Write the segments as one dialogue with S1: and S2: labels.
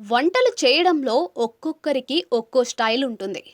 S1: వంటలు చేయడంలో ఒక్కొక్కరికి ఒక్కో స్టైల్ ఉంటుంది.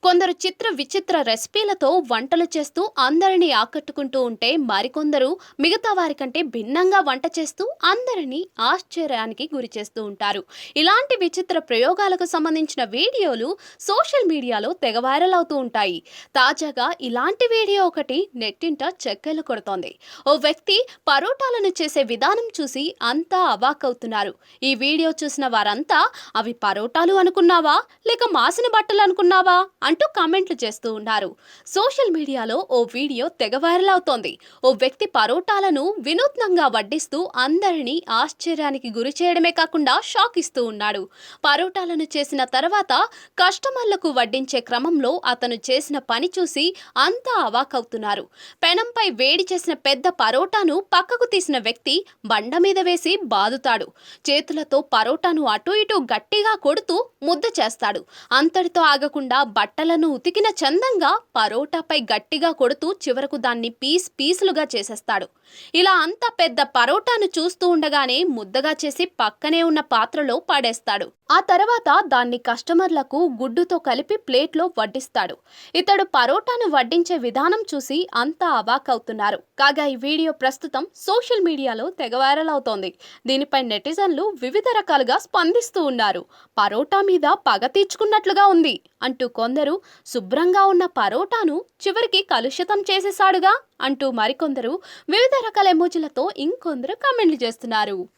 S1: కొందరు చిత్ర విచిత్ర రెసిపీలతో వంటలు చేస్తూ అందరినీ ఆకట్టుకుంటూ ఉంటే, మరికొందరు మిగతా వారికంటే భిన్నంగా వంట చేస్తూ అందరినీ ఆశ్చర్యానికి గురి చేస్తూ ఉంటారు. ఇలాంటి విచిత్ర ప్రయోగాలకు సంబంధించిన వీడియోలు సోషల్ మీడియాలో తెగ వైరల్ అవుతూ ఉంటాయి. తాజాగా ఇలాంటి వీడియో ఒకటి నెట్టింట చెక్కెలు కొడుతోంది. ఓ వ్యక్తి పరోటాలను చేసే విధానం చూసి అంతా అవాక్కవుతున్నారు. ఈ వీడియో చూసిన వారంతా, అవి పరోటాలు అనుకున్నావా లేక మాసిన బట్టలు అనుకున్నావా అంటూ కామెంట్లు చేస్తూ ఉన్నారు. సోషల్ మీడియాలో ఓ వీడియో తెగ వైరల్ అవుతోంది. ఓ వ్యక్తి పరోటాలను వినూత్నంగా వడ్డిస్తూ అందరినీ ఆశ్చర్యానికి గురి చేయడమే కాకుండా షాక్ ఇస్తూ ఉన్నాడు. పరోటాలను చేసిన తర్వాత కస్టమర్లకు వడ్డించే క్రమంలో అతను చేసిన పని చూసి అంతా అవాకవుతున్నారు. పెనంపై వేడి చేసిన పెద్ద పరోటాను పక్కకు తీసిన వ్యక్తి బండ మీద వేసి బాదుతాడు. చేతులతో పరోటాను అటు ఇటు గట్టిగా కొడుతూ ముద్ద చేస్తాడు. అంతటితో ఆగకుండా బట్టలను ఉతికిన చందంగా పరోటాపై గట్టిగా కొడుతూ చివరకు దాన్ని పీసులుగా చేసేస్తాడు. ఇలా అంత పెద్ద పరోటాను చూస్తూ ఉండగానే ముద్దగా చేసి పక్కనే ఉన్న పాత్రలో పడేస్తాడు. ఆ తర్వాత దాన్ని కస్టమర్లకు గుడ్డుతో కలిపి ప్లేట్లో వడ్డిస్తాడు. ఇతడు పరోటాను వడ్డించే విధానం చూసి అంతా అవాకవుతున్నారు. కాగా ఈ వీడియో ప్రస్తుతం సోషల్ మీడియాలో తెగ వైరల్ అవుతోంది. దీనిపై నెటిజన్లు వివిధ రకాలుగా స్పందిస్తూ ఉన్నారు. పరోటా మీద పగ తీర్చుకున్నట్లుగా ఉంది అంటూ కొందరు, శుభ్రంగా ఉన్న పరోటాను చివరికి కలుషితం చేసేశాడుగా అంటూ మరికొందరు, వివిధ రకాల ఎమోజీలతో ఇంకొందరు కామెంట్లు చేస్తున్నారు.